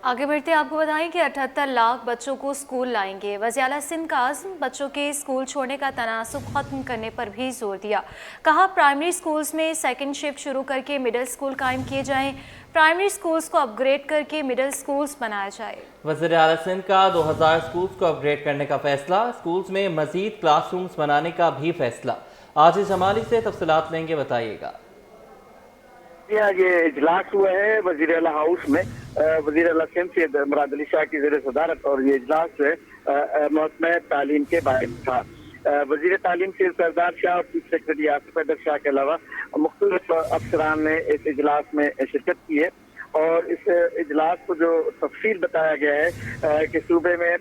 आगे बढ़ते आपको बताएं कि 78 लाख बच्चों को स्कूल लाएंगे। वज़ीर-ए-आला सिंध का आज़म बच्चों के स्कूल छोड़ने का तनासुब खत्म करने पर भी जोर दिया। कहा प्राइमरी स्कूल्स में सेकंड शिफ्ट शुरू करके मिडिल स्कूल कायम किए जाएं, प्राइमरी स्कूल्स को अपग्रेड करके मिडिल स्कूल्स बनाया जाए। वज़ीर-ए-आला सिंध का 2000 स्कूल्स को अपग्रेड करने का फैसला, स्कूल्स में मजीद क्लासरूम्स बनाने का भी फैसला। आजिज जमाली से तफसीलात लेंगे, बताइएगा। ये इजलास हुआ है वजीर अला हाउस में। वजीर अला सिंध सैयद मुराद अली शाह की ज़ेर सदारत, और ये इजलास जो है महकमा तालीम के बारे में था। वजीर तालीम सैयद सरदार शाह और चीफ सेक्रेटरी आसिफ हैदर शाह के अलावा मुख्तलिफ अफसरान ने इस इजलास में शिरकत की है। और इस इजलास को जो तफसील बताया गया है कि सूबे में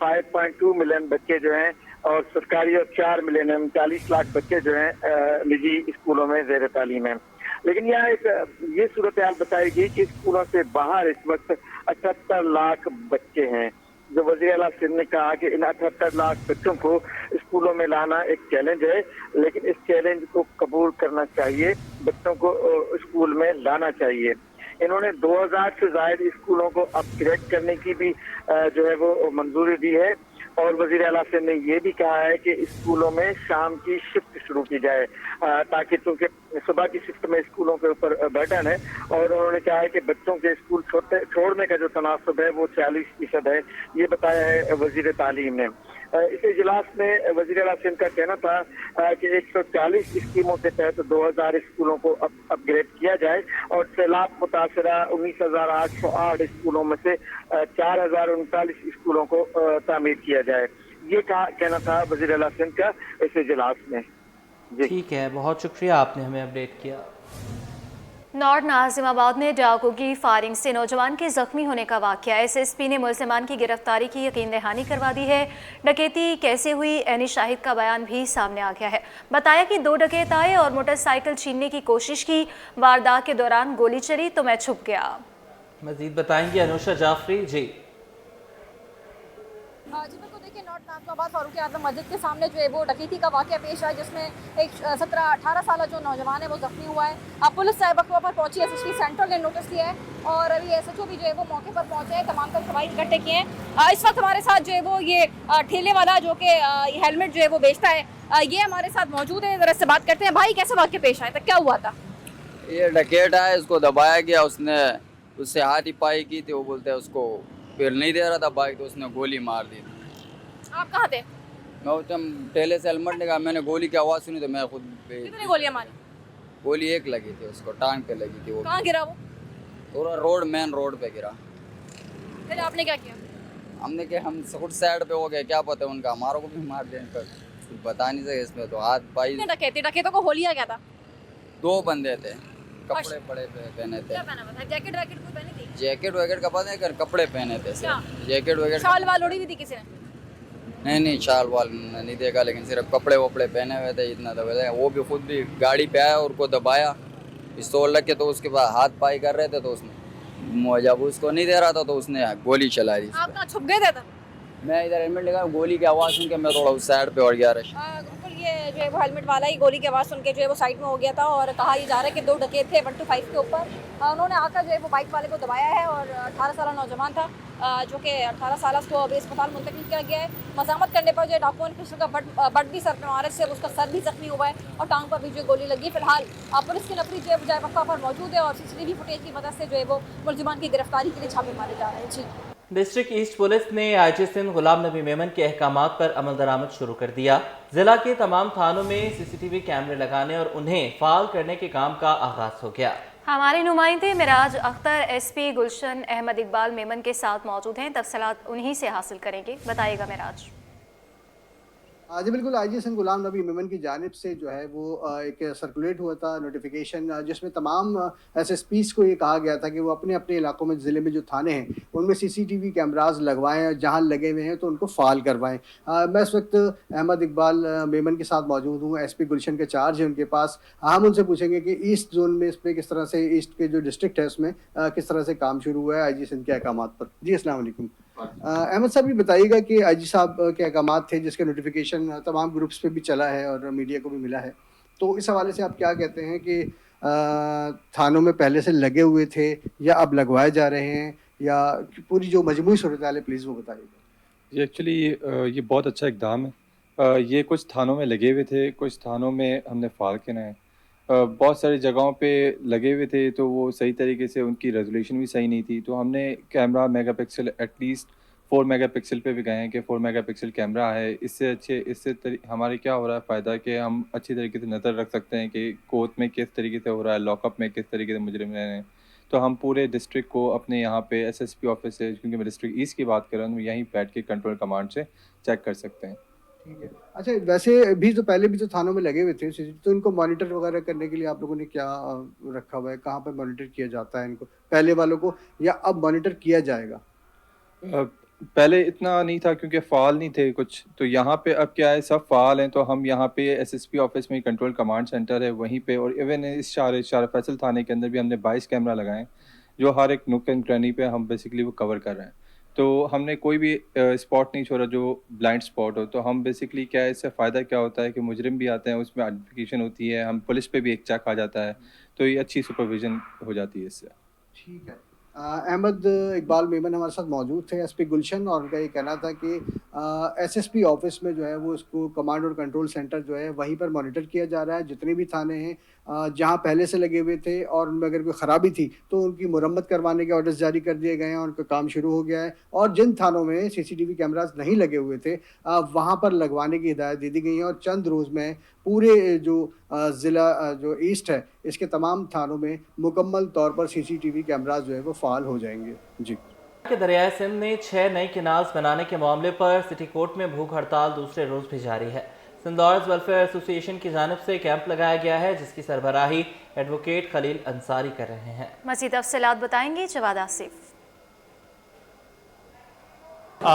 5.2 मिलियन बच्चे जो हैं और सरकारी और 4 मिलियन 39 लाख बच्चे जो हैं निजी स्कूलों में ज़ेर तालीम हैं। लेकिन यहाँ एक ये सूरत हाल बताई गई कि स्कूलों से बाहर इस वक्त 78 लाख बच्चे हैं। जो वज़ीर आला सिंध ने कहा कि इन 78 लाख बच्चों को स्कूलों में लाना एक चैलेंज है, लेकिन इस चैलेंज को कबूल करना चाहिए, बच्चों को स्कूल में लाना चाहिए। इन्होंने 2000 से ज्यादा स्कूलों को अपग्रेड करने की भी जो है वो मंजूरी दी है। और वज़ीर आला सिंध ने यह भी कहा है कि स्कूलों में शाम की शिफ्ट शुरू की जाए, ताकि चूंकि सुबह की शिफ्ट में स्कूलों के ऊपर बर्डन है। और उन्होंने कहा है कि बच्चों के स्कूल छोड़ने का जो तनासब है वो 40% है, ये बताया है वज़ीर तालीम ने। इस इजलास में वज़ीर आला सिंध का कहना था कि 140 स्कीमों के तहत 2000 स्कूलों को अपग्रेड किया जाए और सैलाब मुतासरा 19,808 स्कूलों में से 4039 स्कूलों को तामीर किया जाए। ये कहना था वज़ीर आला सिंध का इस इजलास में। ठीक है, बहुत शुक्रिया, आपने हमें अपडेट किया। नॉर्थ नाजिमाबाद में डाकू की फायरिंग से नौजवान के जख्मी होने का वाकया। SSP ने मुलजिमान की गिरफ्तारी की यकीन दहानी करवा दी है। डकैती कैसे हुई, एनी शाहिद का बयान भी सामने आ गया है। बताया कि 2 डकैत आए और मोटरसाइकिल छीनने की कोशिश की। वारदात के दौरान गोली चली तो मैं छुप गया। मजीद बताएंगे अनुषा जाफरी। जी बिल्कुल, देखिए नॉर्थ नाजिमाबाद फारूक आजम मस्जिद के सामने जो है वो डकैती का वाकया पेश आया, जिसमें एक 17-18 साल जो नौजवान है वो जख्मी हुआ है। अब पुलिस साहिब वक्त पर पहुंची, SSP सेंट्रल ने नोटिस लिया है और अभी SHO भी जो है वो मौके पर पहुंचे हैं, तमाम तर सवाल इकट्ठे किए हैं। इस वक्त हमारे साथ जो है वो ये ठेले वाला जो कि हेलमेट जो है वो बेचता है, ये हमारे साथ मौजूद है। जरा से बात करते हैं। भाई, कैसे वाकया पेश आया था, क्या हुआ था? ये डकैत आया, उसको दबाया गया, उसने उससे हाथ ही पाई की थी, वो बोलते हैं उसको फिर नहीं दे रहा था बाइक, तो उसने गोली मार दी। आप कहाँ थे? मैं उस टाइम ठेले से हेलमेट निकाला, मैंने गोली की आवाज़ सुनी तो मैं खुद कितनी गोलियां मारी? गोली एक लगी थी, उसको टांग पे लगी थी। वो कहाँ गिरा वो? पूरा मेन रोड पे गिरा। फिर आपने क्या किया? हमने कि हम खुद साइड पे हो गए, क्या पता उनका हमारों को भी मार दें, कुछ बता नहीं सके इसमें। तो हाथ पाई। डकैतों को होलिया क्या था? 2 बंदे थे, कपड़े पड़े पहने थे। क्या पहना हुआ था? जैकेट वैकेट कोई पहनी थी? जैकेट वैकेट का पता नहीं, कपड़े पहने थे क्या? जैकेट वैकेट। शाल वाल ओढ़ी हुई थी किसी ने? नहीं, शाल वाल नहीं देखा, लेकिन सिर्फ कपड़े वपड़े पहने हुए थे, इतना दबा। वो भी खुद भी गाड़ी पे आया और को दबाया, पिस्तौल रख के, तो उसके बाद हाथ पाई कर रहे थे, तो उसने जब उसको नहीं दे रहा था तो उसने गोली चला दी। आप कहाँ छुप गए थे तब? मैं इधर हेलमेट लगा, गोली की आवाज़ सुन के मैं थोड़ा उस साइड पे और गया। बिल्कुल, ये जो है वो हेलमेट वाला ही गोली की आवाज़ सुन के जो है वो साइड में हो गया था। और कहा ये जा रहा है कि 2 डकैत थे 125 के ऊपर। उन्होंने आकर जो है वो बाइक वाले को दबाया है और 18 साल नौजवान था, जो कि 18 साल को अभी अस्पताल मुंतकिल किया गया है। मजामत करने पर जो है डाकुओं ने पिस्टल का बट भी सर पे मारा, से उसका सर भी जख्मी हुआ है और टांग पर भी जो गोली लगी। फिलहाल पुलिस की नफरी जो है वो वक्फा पर मौजूद है और CCTV फुटेज की मदद से जो है वो मुलजिमान की गिरफ्तारी के लिए छापे मारे जा रहे हैं। जी, डिस्ट्रिक्ट ईस्ट पुलिस ने IG सिंध गुलाम नबी मेमन के अहकामात पर अमल दरामद शुरू कर दिया। जिला के तमाम थानों में CCTV कैमरे लगाने और उन्हें फाल करने के काम का आगाज हो गया। हमारे नुमाइंदे मिराज अख्तर SP गुलशन अहमद इकबाल मेमन के साथ मौजूद हैं। तफसीलात उन्हीं से हासिल करेंगे, बताइएगा मिराज। जी बिल्कुल, IG सिंध गुलाम नबी मेमन की जानिब से जो है वो एक सर्कुलेट हुआ था नोटिफिकेशन, जिसमें तमाम SSPs को ये कहा गया था कि वो अपने अपने इलाकों में, ज़िले में जो थाने हैं उनमें CCTV कैमराज लगवाएं, जहां लगे हुए हैं तो उनको फाल करवाएं। मैं इस वक्त अहमद इकबाल मेमन के साथ मौजूद हूँ, SP गुलशन के चार्ज है उनके पास। हम उनसे पूछेंगे कि ईस्ट जोन में इस पर किस तरह से, ईस्ट के जो डिस्ट्रिक्ट है उसमें किस तरह से काम शुरू हुआ है IG सिंध के अहकाम पर। जी अस्सलाम वालेकुम। अहमद साहब, ये बताइएगा कि IG साहब के अहकाम थे जिसके नोटिफिकेशन तमाम ग्रुप्स पे भी चला है और मीडिया को भी मिला है, तो इस हवाले से आप क्या कहते हैं कि थानों में पहले से लगे हुए थे या अब लगवाए जा रहे हैं, या पूरी जो मजमूई सूरत हाल है प्लीज़ वो बताइएगा। जी एक्चुअली ये बहुत अच्छा इक़दाम है। ये कुछ थानों में लगे हुए थे, कुछ थानों में हमने फ़ाल किया है। बहुत सारी जगहों पे लगे हुए थे तो वो सही तरीके से उनकी रेज़ोल्यूशन भी सही नहीं थी, तो हमने कैमरा मेगापिक्सल एटलीस्ट 4 मेगापिक्सल पे भी गए हैं कि 4 मेगापिक्सल कैमरा है। इससे अच्छे हमारे क्या हो रहा है फ़ायदा कि हम अच्छी तरीके से नज़र रख सकते हैं कि कोर्ट में किस तरीके से हो रहा है, लॉकअप में किस तरीके से मुजरिम रह रहे हैं। तो हम पूरे डिस्ट्रिक्ट को अपने यहाँ पे एसएसपी ऑफिस से, क्योंकि मैं डिस्ट्रिक्ट ईस्ट की बात कर रहा हूँ, यहीं बैठ के कंट्रोल कमांड से चेक कर सकते हैं। ठीक है। अच्छा, वैसे भी तो पहले भी तो थानों में लगे हुए थे तो इनको मॉनिटर वगैरह करने के लिए आप लोगों ने क्या रखा हुआ है? कहाँ पे मॉनिटर किया जाता है इनको, पहले वालों को, या अब मॉनिटर किया जाएगा? पहले इतना नहीं था क्योंकि फ़ाल नहीं थे कुछ, तो यहाँ पे अब क्या है, सब फ़ाल हैं। तो हम यहाँ पे एसएसपी ऑफिस में कंट्रोल कमांड सेंटर है वहीं पे, और इवन इस शाह फैसल थाने के अंदर भी हमने 22 कैमरा लगाए हैं जो हर एक नुक एंड क्रैनी पे हम बेसिकली वो कवर कर रहे हैं। तो हमने कोई भी स्पॉट नहीं छोड़ा जो ब्लाइंड स्पॉट हो। तो हम बेसिकली क्या है, इससे फ़ायदा क्या होता है कि मुजरिम भी आते हैं, उसमें आइडेंटिफिकेशन होती है, हम पुलिस पे भी एक चेक आ जाता है, तो ये अच्छी सुपरविजन हो जाती है इससे। ठीक है। अहमद इकबाल मेमन हमारे साथ मौजूद थे, एसपी गुलशन, और उनका ये कहना था कि एसएसपी ऑफिस में जो है वो इसको कमांड और कंट्रोल सेंटर जो है वहीं पर मॉनिटर किया जा रहा है। जितने भी थाने हैं जहां पहले से लगे हुए थे और उनमें अगर कोई ख़राबी थी तो उनकी मुरम्मत करवाने के ऑर्डर्स जारी कर दिए गए हैं और उनका काम शुरू हो गया है। और जिन थानों में सीसीटीवी कैमरास नहीं लगे हुए थे वहाँ पर लगवाने की हिदायत दे दी गई है, और चंद रोज़ में पूरे जो ज़िला जो ईस्ट है इसके तमाम थानों में मुकम्मल तौर पर सीसीटीवी कैमरास जो है वो फ़ाल हो जाएंगे। जी। के दरियाए सिंध में 6 नई कैनाल्स बनाने के मामले पर सिटी कोर्ट में भूख हड़ताल दूसरे रोज भी जारी है। सिंध लॉयर्स वेलफेयर एसोसिएशन की जानिब से कैंप लगाया गया है जिसकी सरबराही एडवोकेट खलील अंसारी कर रहे हैं। मज़ीद तफसीलात बताएंगे जवाद आसिफ।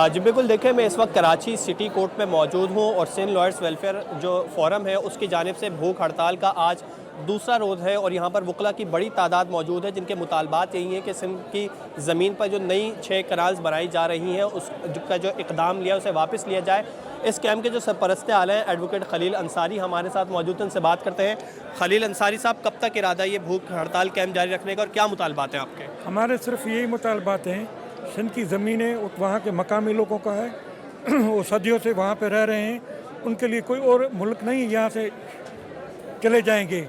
जी बिल्कुल, देखिए मैं इस वक्त कराची सिटी कोर्ट में मौजूद हूँ और सिंध लॉयर्स वेलफेयर जो फोरम है उसकी जानिब से भूख हड़ताल का आज दूसरा रोज़ है और यहाँ पर वकला की बड़ी तादाद मौजूद है जिनके मुतालबात यही है कि सिंध की ज़मीन पर जो नई 6 कैनाल्स बनाई जा रही हैं उसका जो इक़दाम लिया उसे वापस लिया जाए। इस कैंप के जो सरपरस्त आले हैं एडवोकेट खलील अंसारी हमारे साथ मौजूद हैं, उनसे बात करते हैं। खलील अंसारी साहब, कब तक इरादा ये भूख हड़ताल कैंप जारी रखने का और क्या मुतालबात हैं आपके? हमारे सिर्फ यही मुतालबात हैं, सिंध की ज़मीनें वहाँ के मकामी लोगों का है, वो सदियों से वहाँ पे रह रहे हैं, उनके लिए कोई और मुल्क नहीं यहाँ से चले जाएंगे।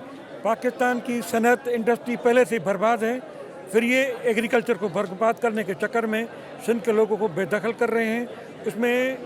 पाकिस्तान की सनत इंडस्ट्री पहले से बर्बाद है, फिर ये एग्रीकल्चर को बर्बाद करने के चक्कर में सिंध के लोगों को बेदखल कर रहे हैं। इसमें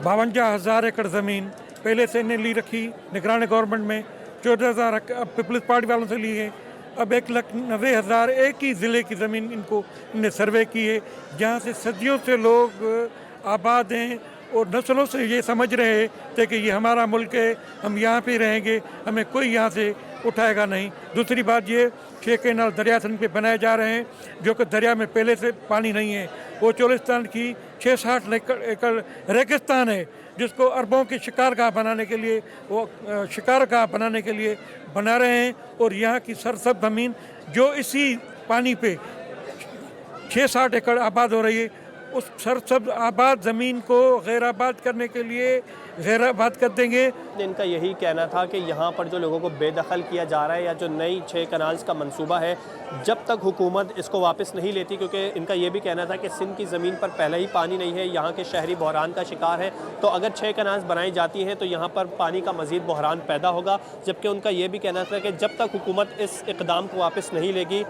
52,000 एकड़ ज़मीन पहले से इन्हें ली रखी निगरान गवर्नमेंट में, 14,000 पीपल्स पार्टी वालों से ली है। अब 1,90,000 एक ही ज़िले की ज़मीन इन्हें सर्वे की है, जहाँ से सदियों से लोग आबाद हैं और नस्लों से ये समझ रहे थे कि ये हमारा मुल्क है, हम यहाँ पे रहेंगे, हमें कोई यहाँ से उठाएगा नहीं। दूसरी बात, ये 6 कैनाल दरिया सिंध पे बनाए जा रहे हैं जो कि दरिया में पहले से पानी नहीं है। वो चोलिस्तान की 6-60 एकड़ रेगिस्तान है जिसको अरबों की शिकारगाह बनाने के लिए बना रहे हैं, और यहाँ की सरसब्ज़ ज़मीन जो इसी पानी पे 6-60 एकड़ आबाद हो रही है, उस सरसब्ज़ आबाद ज़मीन को गैर आबाद करने के लिए गैर आबाद कर देंगे। इनका यही कहना था कि यहाँ पर जो लोगों को बेदखल किया जा रहा है या जो नई 6 कैनाल्स का मंसूबा है, जब तक हुकूमत इसको वापस नहीं लेती, क्योंकि इनका ये भी कहना था कि सिंध की ज़मीन पर पहले ही पानी नहीं है, यहाँ के शहरी बहरान का शिकार है, तो अगर 6 कैनाल्स बनाई जाती हैं तो यहाँ पर पानी का मज़ीद बहरान पैदा होगा। जबकि उनका ये भी कहना था कि जब तक हुकूमत इस इक़दाम को वापस नहीं लेगी,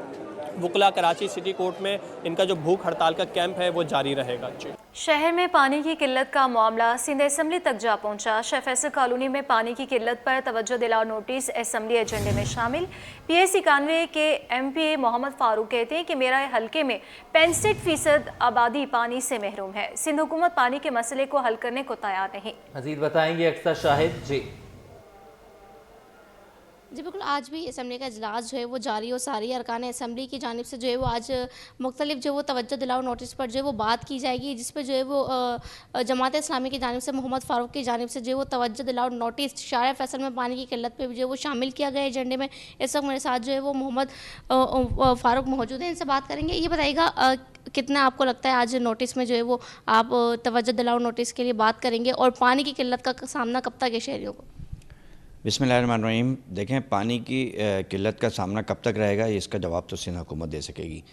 वकला कराची सिटी कोर्ट में इनका जो भूख हड़ताल का कैंप है वो जारी रहेगा। जी। शहर में पानी की किल्लत का मामला सिंध असेंबली तक जा पहुंचा। शाह फैसल कॉलोनी में पानी की किल्लत पर तवज्जो दिलाओ नोटिस असेंबली एजेंडे में शामिल। PAC 91 के MPA मोहम्मद फारूक कहते हैं कि मेरा हल्के में 65% आबादी पानी से महरूम है। सिंध हुकूमत पानी के मसले को हल करने को तैयार नहीं। मजीद बताएंगे अक्सर शाहिद। जी बिल्कुल, आज भी असम्बली का इजलास जो है वो जारी और सारी अरकान असम्बली की जानिब से जो है वो आज मुख्तलिफ जो वो तवज्जो दिलाओ नोटिस पर जो है वो बात की जाएगी, जिस पर जो है वो जमात इस्लामी की जानिब से मोहम्मद फारूक की जानिब से जो है वो तवज्जो दिलाओ नोटिस शाह फैसल में पानी की किल्लत पे भी जो है वो शामिल किया गया एजेंडे में। इस वक्त मेरे साथ जो है वो मोहम्मद फारूक मौजूद हैं, इनसे बात करेंगे। ये बताइएगा कितना आपको लगता है आज नोटिस में जो है वो आप तवज्जो दिलाओ नोटिस के लिए बात करेंगे, और पानी की किल्लत का सामना कब तक है शहरियों को? बिस्मिल्लाहिर्रहमानिर्रहीम। देखें, पानी की किल्लत का सामना कब तक रहेगा, इसका जवाब तो सिंध हुकूमत दे सकेगी।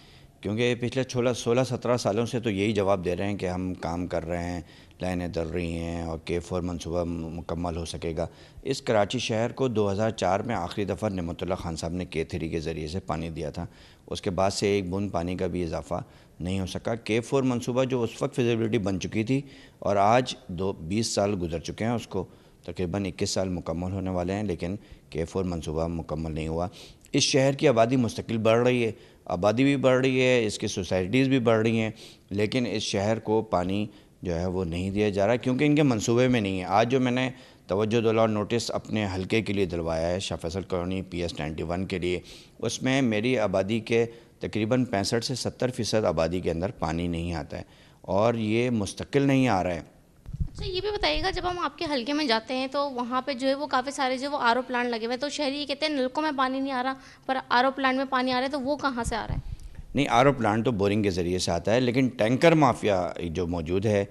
क्योंकि पिछले 16-17 सालों से तो यही जवाब दे रहे हैं कि हम काम कर रहे हैं, लाइनें डल रही हैं और K4 मंसूबा मुकम्मल हो सकेगा। इस कराची शहर को 2004 में आखिरी दफ़ा नेमतुल्लाह खान साहब ने K3 के ज़रिए से पानी दिया था। उसके बाद से एक बूंद पानी का भी इजाफ़ा नहीं हो सका। K4 मंसूबा जो उस वक्त फिजिबिलिटी बन चुकी थी और आज 20 साल गुजर चुके हैं, उसको तकरीबन 21 साल मुकम्मल होने वाले हैं, लेकिन K4 मंसूबा मुकम्मल नहीं हुआ। इस शहर की आबादी मुस्तकिल बढ़ रही है, आबादी भी बढ़ रही है, इसकी सोसाइटीज़ भी बढ़ रही हैं, लेकिन इस शहर को पानी जो है वो नहीं दिया जा रहा क्योंकि इनके मंसूबे में नहीं है। आज जो मैंने तवज्जो दिलाओ नोटिस अपने हलके के लिए दिलवाया है, शाह फैसल कॉलोनी PS 91 के लिए, उसमें मेरी आबादी के तकरीबन 65 से 70% आबादी के अंदर पानी नहीं आता है और ये मुस्तकिल नहीं आ रहा है। अच्छा, ये भी बताइएगा, जब हम आपके हलके में जाते हैं तो वहाँ पे जो है वो काफ़ी सारे जो वो RO प्लांट लगे हुए हैं, तो शहरी ये कहते हैं नलकों में पानी नहीं आ रहा पर RO प्लांट में पानी आ रहा है, तो वो कहाँ से आ रहा है? नहीं, RO प्लांट तो बोरिंग के ज़रिए से आता है, लेकिन टैंकर माफिया जो मौजूद है,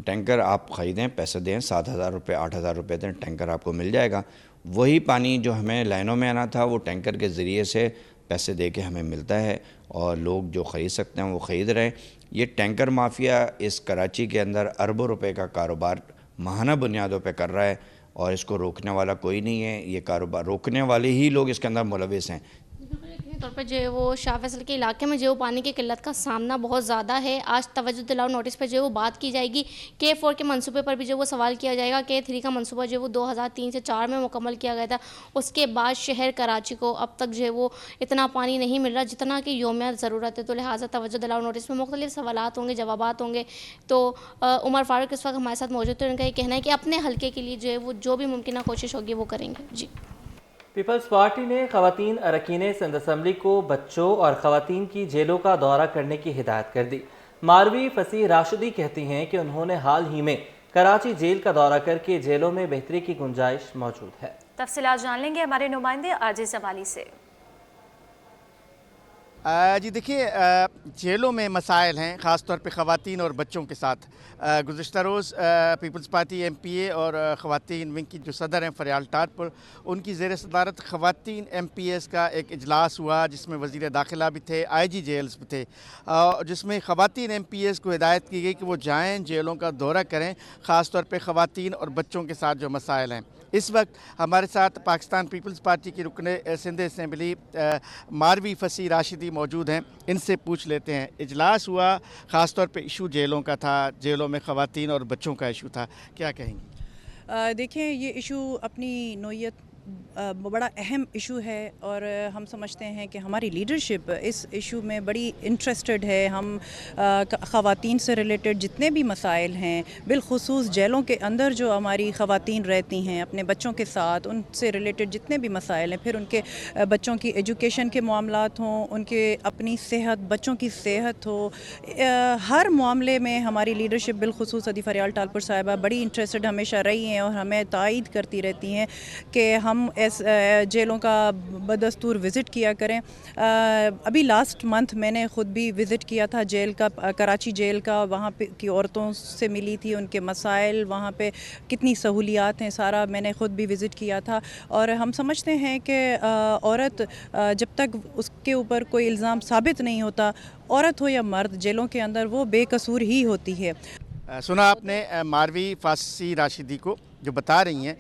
टैंकर आप ख़रीदें, पैसे दें, 7,000 रुपये 8,000 रुपये दें, टैंकर आपको मिल जाएगा। वही पानी जो हमें लाइनों में आना था वो टैंकर के ज़रिए से पैसे दे के हमें मिलता है और लोग जो ख़रीद सकते हैं वो ख़रीद रहे हैं। ये टैंकर माफिया इस कराची के अंदर अरबों रुपए का कारोबार माहाना बुनियादों पे कर रहा है और इसको रोकने वाला कोई नहीं है। ये कारोबार रोकने वाले ही लोग इसके अंदर मुलविस हैं। यकीनी तौर पर जो है वो शाह फैसल के इलाके में जो पानी की किल्लत का सामना बहुत ज़्यादा है। आज तवज्जो दिलाओ नोटिस पर जो है वो बात की जाएगी। K4 के मंसूबे पर भी जो वो सवाल किया जाएगा। K3 का मंसूबा जो है वो 2003 से 4 में मुकम्मल किया गया था। उसके बाद शहर कराची को अब तक जो है वो इतना पानी नहीं मिल रहा जितना कि यौमिया ज़रूरत है। तो लिहाजा तवज्जो दिलाओ नोटिस में मुख्तलिफ सवालात होंगे, जवाबात होंगे। तो उमर फारूक इस वक्त हमारे साथ मौजूद थे। उनका ये कहना है कि अपने हल्के के लिए जो है वो जो भी मुमकिन कोशिश होगी वो करेंगे। जी। पीपल्स पार्टी ने ख़वातीन अरकान सिंध असम्बली को बच्चों और ख़वातीन की जेलों का दौरा करने की हिदायत कर दी। मारवी फसीह राशिदी कहती हैं कि उन्होंने हाल ही में कराची जेल का दौरा करके जेलों में बेहतरी की गुंजाइश मौजूद है। तफसीलात जान लेंगे हमारे नुमाइंदे आजिज़ जमाली से। जी देखिए, जेलों में मसाइल हैं, ख़ास तौर पे ख़वातीन और बच्चों के साथ। गुज़िश्ता रोज़ पीपल्स पार्टी MPA और ख़वातीन विंग की जो सदर हैं फ़रियाल टाटपुर, उनकी ज़ेर सदारत ख़वातीन MPS का एक इजलास हुआ जिसमें वज़ीर दाखिला भी थे, IG जेल्स भी थे, जिसमें ख़वातीन MPS को हिदायत की गई कि वो जाएँ जेलों का दौरा करें, ख़ास तौर पर ख़वातीन और बच्चों के साथ जो मसाइल हैं। इस वक्त हमारे साथ पाकिस्तान पीपल्स पार्टी की रुकने सिंध असम्बली मारवी फसीह राशिदी मौजूद हैं। इनसे पूछ लेते हैं, इजलास हुआ, ख़ास तौर पे इशू जेलों का था, जेलों में ख़वातीन और बच्चों का इशू था, क्या कहेंगी? देखिए, ये इशू अपनी नोयत बड़ा अहम इशू है और हम समझते हैं कि हमारी लीडरशिप इस इशू में बड़ी इंटरेस्टेड है। हम ख़वातीन से रिलेटेड जितने भी मसाइल हैं, बिलखुसूस जेलों के अंदर जो हमारी ख़वातीन रहती हैं अपने बच्चों के साथ, उनसे रिलेटेड जितने भी मसाइल हैं, फिर उनके बच्चों की एजुकेशन के मामलात हों, उनके अपनी सेहत, बच्चों की सेहत हो, हर मामले में हमारी लीडरशिप बिलखुसूस अदी फ़रियाल टालपुर साहिबा बड़ी इंटरेस्टेड हमेशा रही हैं और हमें तायद करती रहती हैं कि हम जेलों का बदस्तूर विज़िट किया करें। अभी लास्ट मंथ मैंने ख़ुद भी विज़िट किया था जेल का, कराची जेल का। वहाँ पे की औरतों से मिली थी, उनके मसाइल, वहाँ पे कितनी सहूलियात हैं, सारा मैंने ख़ुद भी विज़िट किया था। और हम समझते हैं कि औरत जब तक उसके ऊपर कोई इल्ज़ाम साबित नहीं होता, औरत हो या मर्द, जेलों के अंदर वो बेकसूर ही होती है। सुना आपने मारवी फसीह राशिदी को जो बता रही हैं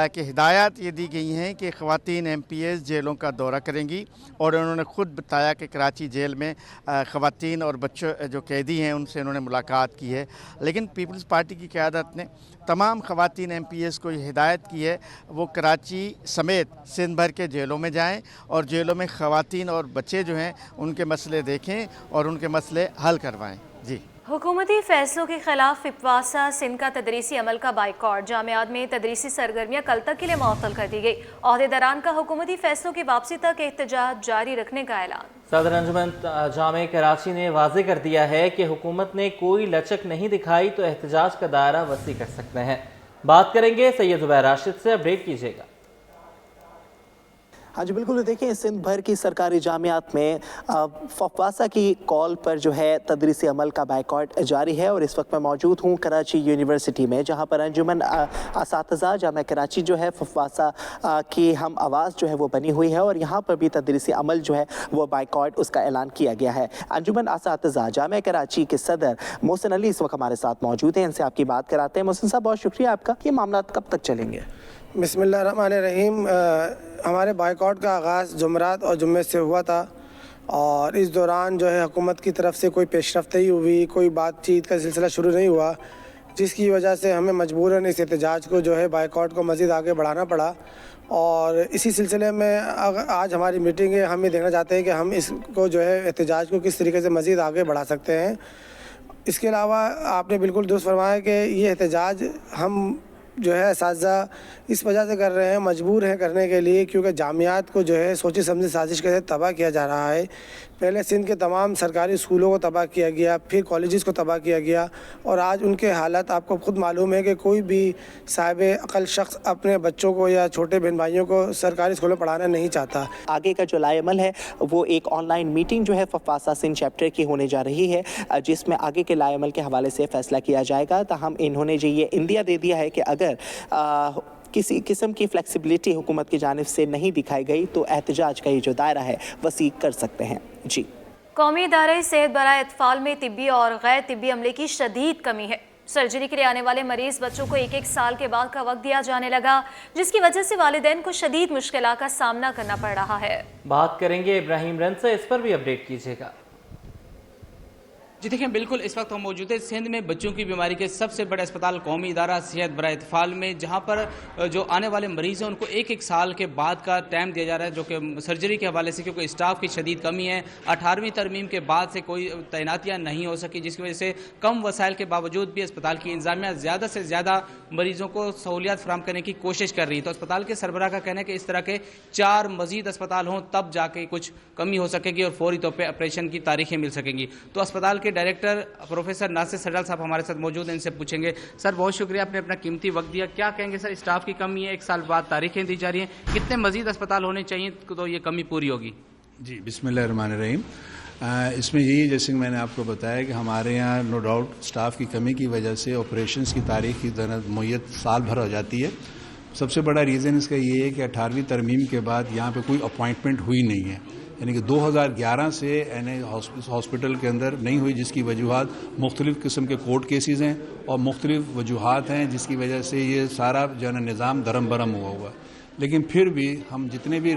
कि हिदायत ये दी गई हैं कि ख़वातीन MPS जेलों का दौरा करेंगी और उन्होंने ख़ुद बताया कि कराची जेल में ख़वातीन और बच्चों जो कैदी हैं उनसे उन्होंने मुलाकात की है। लेकिन पीपल्स पार्टी की क़यादत ने तमाम ख़वातीन MPS को ये हिदायत की है वो कराची समेत सिंध भर के जेलों में जाएँ और जेलों में ख़वातीन और बच्चे जो हैं उनके मसले देखें और उनके मसले हल करवाएँ। जी। हुकूमती फैसलों के खिलाफ फिपवासा सिंध का तदरीसी अमल का बाइकॉट। जामियात में तदरीसी सरगर्मियाँ कल तक के लिए मुअत्तल कर दी गई। ओहदेदारान का हुकूमती फैसलों की वापसी तक एहतजाज जारी रखने का ऐलान। सदर अंजुमन जामे कराची ने वाज़ेह कर दिया है कि हुकूमत ने कोई लचक नहीं दिखाई तो एहतजाज का दायरा वसी कर सकते हैं। बात करेंगे सैयद ज़ुबैर राशिद से, अपडेट कीजिएगा। हाँ जी बिल्कुल, देखिए सिंध भर की सरकारी जामियात में फफवासा की कॉल पर जो है तदरीसी अमल का बाइकॉट जारी है और इस वक्त मैं मौजूद हूँ कराची यूनिवर्सिटी में, जहाँ पर अंजुमन असातिज़ा जामिया कराची जो है फफवासा की हम आवाज़ जो है वो बनी हुई है और यहाँ पर भी तदरीसी अमल जो है वो बाइकॉट उसका ऐलान किया गया है। अंजुमन असातिज़ा जामिया कराची के सदर मोहसिन अली इस वक्त हमारे साथ मौजूद हैं, इनसे आपकी बात कराते हैं। मोहसिन साहब बहुत शुक्रिया आपका। ये मामला कब तक चलेंगे? बिस्मिल्लाहिर्रहमानिर्रहीम। हमारे बाइकआउट का आगाज़ जुमरात और जुम्मे से हुआ था और इस दौरान जो है हुकूमत की तरफ से कोई पेशरफ्त नहीं हुई, कोई बातचीत का सिलसिला शुरू नहीं हुआ, जिसकी वजह से हमें मजबूरन इस एहतजाज को जो है बाइकआउट को मज़ीद आगे बढ़ाना पड़ा। और इसी सिलसिले में आज हमारी मीटिंग है, हम ये देखना चाहते हैं कि हम इसको जो है एहतजाज को किस तरीके से मज़ीद आगे बढ़ा सकते हैं। इसके अलावा आपने बिल्कुल दुरुस्त फरमाया कि ये एहतजाज हम जो है असातिज़ा इस वजह से कर रहे हैं, मजबूर हैं करने के लिए, क्योंकि जामियात को जो है सोची समझी साजिश के तहत तबाह किया जा रहा है। पहले सिंध के तमाम सरकारी स्कूलों को तबाह किया गया, फिर कॉलेजेस को तबाह किया गया और आज उनके हालात आपको खुद मालूम है कि कोई भी साहिब अक़ल शख्स अपने बच्चों को या छोटे बहन भाइयों को सरकारी स्कूलों में पढ़ाना नहीं चाहता। आगे का जो लाएमल है वो एक ऑनलाइन मीटिंग जो है फफवासा सिंध चैप्टर की होने जा रही है, जिसमें आगे के लाएमल के हवाले से फैसला किया जाएगा। ताहम इन्होंने जो ये इंदिया दे दिया है कि अगर किसी किस्म की फ्लेक्सिबिलिटी हुकूमत की जानिब से नहीं दिखाई गई तो एहतजाज का ये जो दायरा है वसी कर सकते हैं। जी, कौमी इदारे सेहत बराए अतफाल में तिब्बी और गैर तिब्बी अमले की शदीद कमी है। सर्जरी के लिए आने वाले मरीज बच्चों को एक साल के बाद का वक्त दिया जाने लगा, जिसकी वजह से वालिदैन को शदीद मुश्किल का सामना करना पड़ रहा है। बात करेंगे इब्राहिम रन से, इस पर भी अपडेट कीजिएगा। जी देखिए, बिल्कुल इस वक्त हम मौजूद है सिंध में बच्चों की बीमारी के सबसे बड़े अस्पताल कौमी इदारा सेहत बराए इत्फाल में, जहां पर जो आने वाले मरीज हैं उनको एक साल के बाद का टाइम दिया जा रहा है, जो कि सर्जरी के हवाले से, क्योंकि स्टाफ की शदीद कमी है। 18वीं तरमीम के बाद से कोई तैनातियाँ नहीं हो सकी, जिसकी वजह से कम वसाइल के बावजूद भी अस्पताल की इंतजामिया ज़्यादा से ज़्यादा मरीजों को सहूलियात फराम करने की कोशिश कर रही है। तो अस्पताल के सरबराह का कहना है कि इस तरह के 4 मजीद अस्पताल हों तब जाके कुछ कमी हो सकेगी और फौरी तौर पर ऑपरेशन की तारीखें मिल सकेंगी। तो अस्पताल के डायरेक्टर प्रोफेसर नासिर सडल साहब हमारे साथ मौजूद हैं, इनसे पूछेंगे। सर बहुत शुक्रिया, आपने अपना कीमती वक्त दिया। क्या कहेंगे सर, स्टाफ की कमी है, 1 साल बाद तारीखें दी जा रही हैं, कितने मजीद अस्पताल होने चाहिए तो ये कमी पूरी होगी? जी बिस्मिल्लाहिर्रहमानिर्रहीम। इसमें यही, जैसे मैंने आपको बताया कि हमारे यहाँ नो डाउट स्टाफ की कमी की वजह से ऑपरेशंस की तारीख की मुय्यत साल भर हो जाती है। सबसे बड़ा रीज़न इसका ये है कि 18वीं तरमीम के बाद यहाँ पे कोई अपॉइंटमेंट हुई नहीं है, यानी कि 2011 से हॉस्पिटल के अंदर नहीं हुई, जिसकी वजूहात मुख्तलिफ़ किस्म के कोर्ट केसेस हैं और मुख्तलिफ़ वजूहात हैं, जिसकी वजह से ये सारा जो है निज़ाम दरम बरम हुआ। लेकिन फिर भी हम जितने भी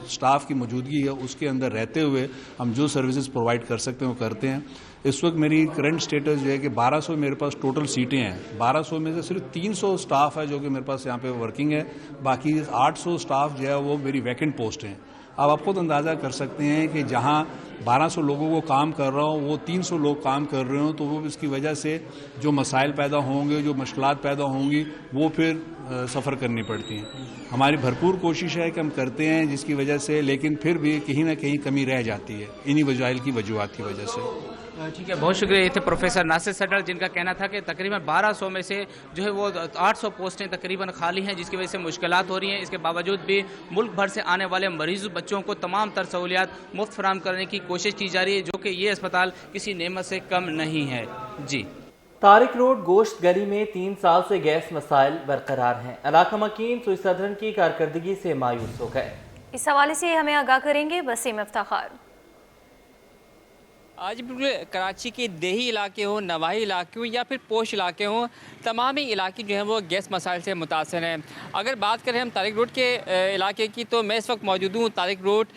स्टाफ की मौजूदगी है उसके अंदर रहते हुए हम जो सर्विसेज प्रोवाइड कर सकते हैं वो करते हैं। इस वक्त मेरी करंट स्टेटस जो है कि 1200 मेरे पास टोटल सीटें हैं। 1200 में से सिर्फ 300 स्टाफ है जो कि मेरे पास यहाँ पे वर्किंग है, बाकी 800 स्टाफ जो है वो मेरी वैकेंट पोस्ट हैं। अब आप खुद अंदाज़ा कर सकते हैं कि जहाँ 1200 लोगों को काम कर रहा हूँ वो 300 लोग काम कर रहे हो, तो वो इसकी वजह से जो मसाइल पैदा होंगे, जो मुश्किलात पैदा होंगी, वो फिर सफ़र करनी पड़ती हैं। हमारी भरपूर कोशिश है कि हम करते हैं जिसकी वजह से, लेकिन फिर भी कहीं ना कहीं कमी रह जाती है इन्हीं वसाइल की वजूहात की वजह से। ठीक है, बहुत शुक्रिया। ये थे प्रोफेसर नासिर सडल, जिनका कहना था कि तकरीबन 1200 में से जो है वो 800 पोस्टें तकरीबन खाली हैं, जिसकी वजह से मुश्किलात हो रही हैं। इसके बावजूद भी मुल्क भर से आने वाले मरीज बच्चों को तमाम तर सहूलियात मुफ्त फराम करने की कोशिश की जा रही है, जो कि ये अस्पताल किसी नेमत से कम नहीं है। जी, तारिक रोड गोश्त गली में 3 साल से गैस मसाइल बरकरार हैं। इलाका मकीन सुई सदरन की कारकर्दगी से मायूस हो गए। इस हवाले से हमें आगाह करेंगे वसीम इफ्ताखार। आज बिल्कुल कराची के देही इलाके हों, नवाही इलाके हों या फिर पोश इलाके हों, तमाम ही इलाके जो हैं वो गैस मसाइल से मुतासर हैं। अगर बात करें हम तारिक रोड के इलाके की, तो मैं इस वक्त मौजूद हूँ तारिक रोड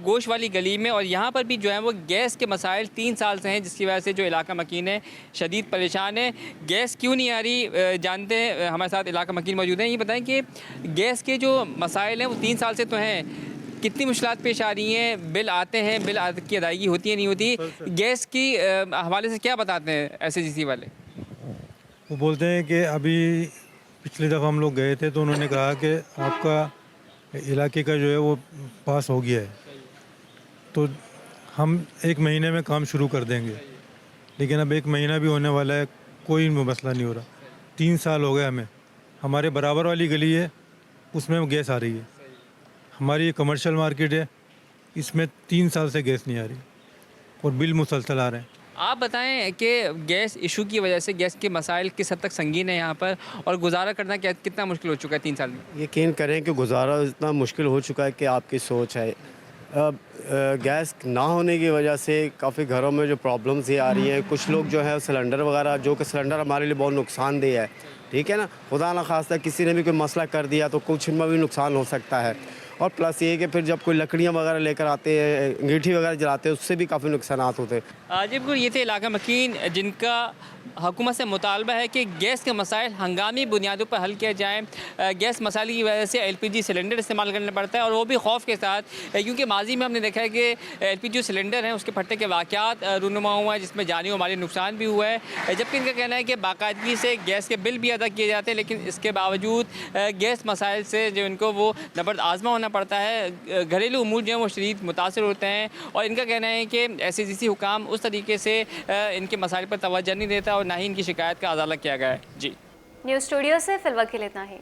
गोश वाली गली में, और यहाँ पर भी जो है वो गैस के मसाइल 3 साल से हैं, जिसकी वजह से जो इलाका मकीन है शदीद परेशान है। गैस क्यों नहीं आ रही जानते हैं, हमारे साथ इलाका मकीन मौजूद हैं। ये बताएँ कि गैस के जो मसाइल हैं वो 3 साल से तो हैं, कितनी मुश्किलात पेश आ रही हैं, बिल आते हैं, बिल की अदायगी होती है नहीं होती, गैस की हवाले से क्या बताते हैं SHGC वाले? वो बोलते हैं कि अभी पिछली दफ़ा हम लोग गए थे तो उन्होंने कहा कि आपका इलाके का जो है वो पास हो गया है, तो हम 1 महीने में काम शुरू कर देंगे। लेकिन अब 1 महीना भी होने वाला है, कोई मसला नहीं हो रहा। 3 साल हो गए हमें। हमारे बराबर वाली गली है, उसमें गैस आ रही है, हमारी ये कमर्शियल मार्केट है, इसमें 3 साल से गैस नहीं आ रही और बिल मुसलसल आ रहे हैं। आप बताएं कि गैस इशू की वजह से गैस के मसाइल किस हद तक संगीन है यहाँ पर, और गुजारा करना कितना मुश्किल हो चुका है 3 साल में? यकीन करें कि गुजारा इतना मुश्किल हो चुका है कि आपकी सोच है। अब गैस ना होने की वजह से काफ़ी घरों में जो प्रॉब्लम्स ये आ रही हैं, कुछ लोग जो है सिलेंडर वगैरह, जो कि सिलेंडर हमारे लिए बहुत नुकसानदेह है, ठीक है ना, खुदा ना खास्ता किसी ने भी कोई मसला कर दिया तो कुछ में भी नुकसान हो सकता है। और प्लस ये कि फिर जब कोई लकड़ियाँ वगैरह लेकर आते हैं, अंगीठी वगैरह जलाते हैं, उससे भी काफ़ी नुकसान होते हैं। जी बिल्कुल, ये थे इलाका मकीन जिनका हुकूमत से मुतालबा है कि गैस के मसाइल हंगामी बुनियादों पर हल किया जाए। गैस मसाइल की वजह से LPG सिलेंडर इस्तेमाल करना पड़ता है, और वो भी खौफ के साथ, क्योंकि माजी में हमने देखा है कि LPG सिलेंडर हैं उसके फटने के वाक़यात रूनुमा हुआ है, जिसमें जानी और माली नुकसान भी हुआ है। जबकि इनका कहना है कि बाकायदगी से गैस के बिल भी अदा किए जाते हैं, लेकिन इसके बावजूद गैस मसाइल से जो इनको वो नबर्द आज़मा होना पड़ता है। घरेलू उमूर जो हैं वो शदीद मुतासर होते हैं, और इनका कहना है कि SAGC हुकाम उस तरीके से इनके मसाइल पर तवज्जो नहीं देता और ना ही इनकी शिकायत का अजाला किया गया है। जी, न्यूज़ स्टूडियो से फिलहाल के लिए इतना ही।